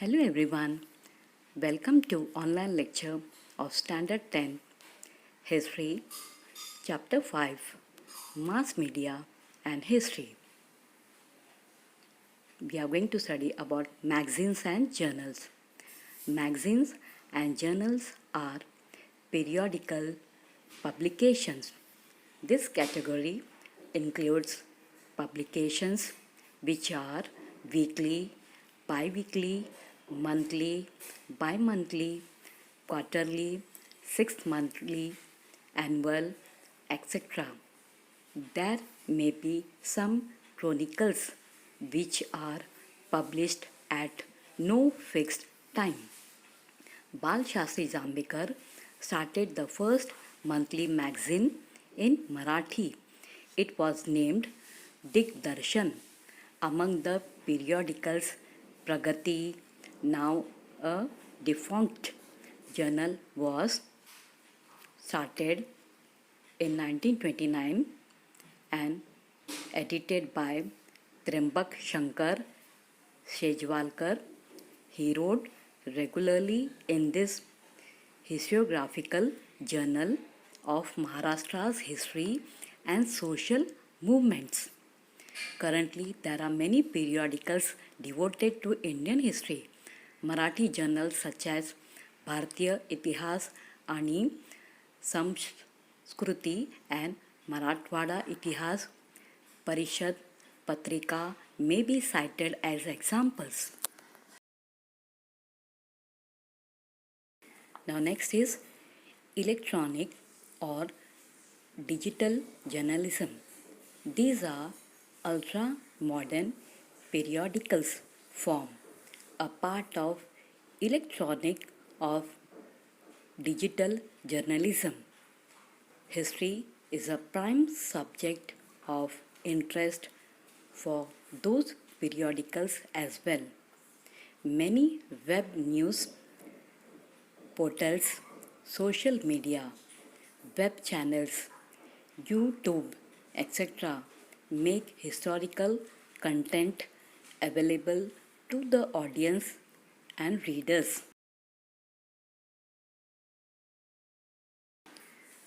Hello everyone. Welcome to online lecture of Standard 10 History Chapter 5 Mass Media and History. We are going to study about magazines and journals. Magazines and journals are periodical publications. This category includes publications which are weekly, bi-weekly, monthly, bi-monthly, quarterly, 6 monthly, annual, etc. There may be some chronicles which are published at no fixed time. Bal Shastri Jambekar started the first monthly magazine in Marathi. It was named Digdarshan. Among the periodicals, Pragati, now a defunct journal, was started in 1929 and edited by Trimbak Shankar Shejwalkar. He wrote regularly in this historiographical journal of Maharashtra's history and social movements. Currently, there are many periodicals devoted to Indian history. Marathi journals such as Bharatiya Itihas आणि Samskruti and Marathwada Itihas Parishad Patrika may be cited as examples. Now next is electronic or digital journalism. These are ultra modern periodicals form a part of electronic of digital journalism. History is a prime subject of interest for those periodicals as well. Many web news portals, social media, web channels, YouTube, etc. make historical content available to the audience and readers.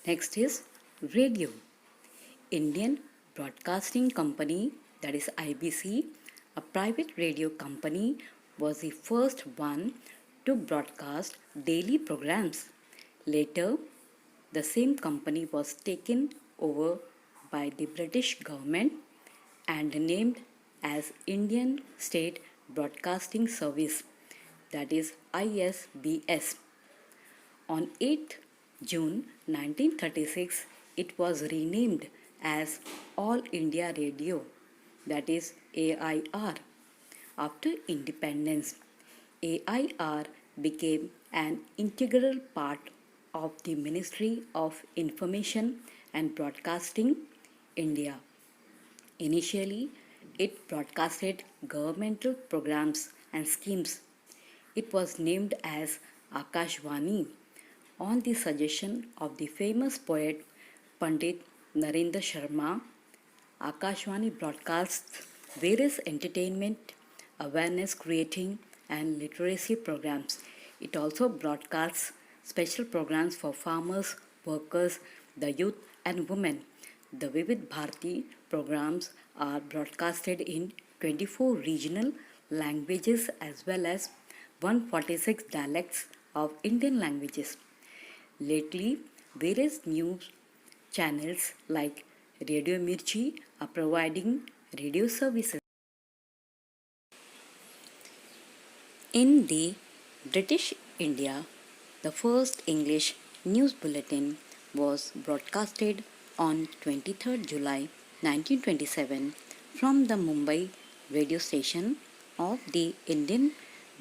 Next is radio. Indian Broadcasting Company, that is IBC, a private radio company, was the first one to broadcast daily programs. Later, the same company was taken over by the British government and named as Indian State Broadcasting Service, that is ISBS. On 8 June 1936, it was renamed as All India Radio, that is AIR. After independence, AIR became an integral part of the Ministry of Information and Broadcasting, India. Initially, it broadcasted governmental programs and schemes. It was named as Akashvani on the suggestion of the famous poet Pandit Narendra Sharma. Akashvani broadcasts various entertainment, awareness creating, and literacy programs. It also broadcasts special programs for farmers, workers, the youth, and women. The Vivid Bharati programs are broadcasted in 24 regional languages as well as 146 dialects of Indian languages. Lately, various news channels like Radio Mirchi are providing radio services. In the British India, the first English news bulletin was broadcasted on 23rd July 1927 from the Mumbai radio station of the Indian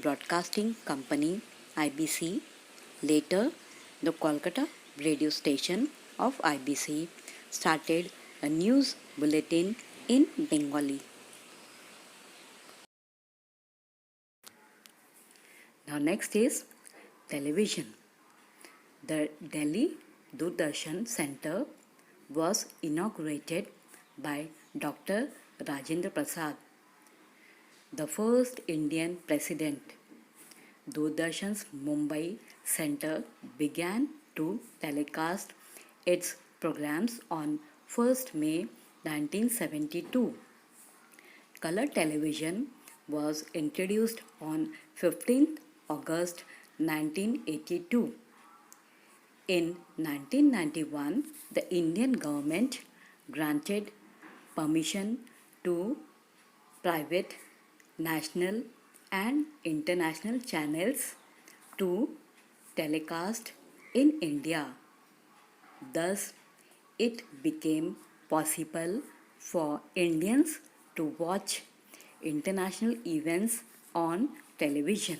Broadcasting Company IBC. Later, the Kolkata radio station of IBC started a news bulletin in Bengali. Now next is television. The Delhi Doordarshan Center was inaugurated by Dr. Rajendra Prasad, the first Indian president. Doordarshan's Mumbai Center began to telecast its programs on 1st May 1972. Color television was introduced on 15th August 1982. In 1991, the Indian government granted permission to private, national, and international channels to telecast in India. Thus, it became possible for Indians to watch international events on television.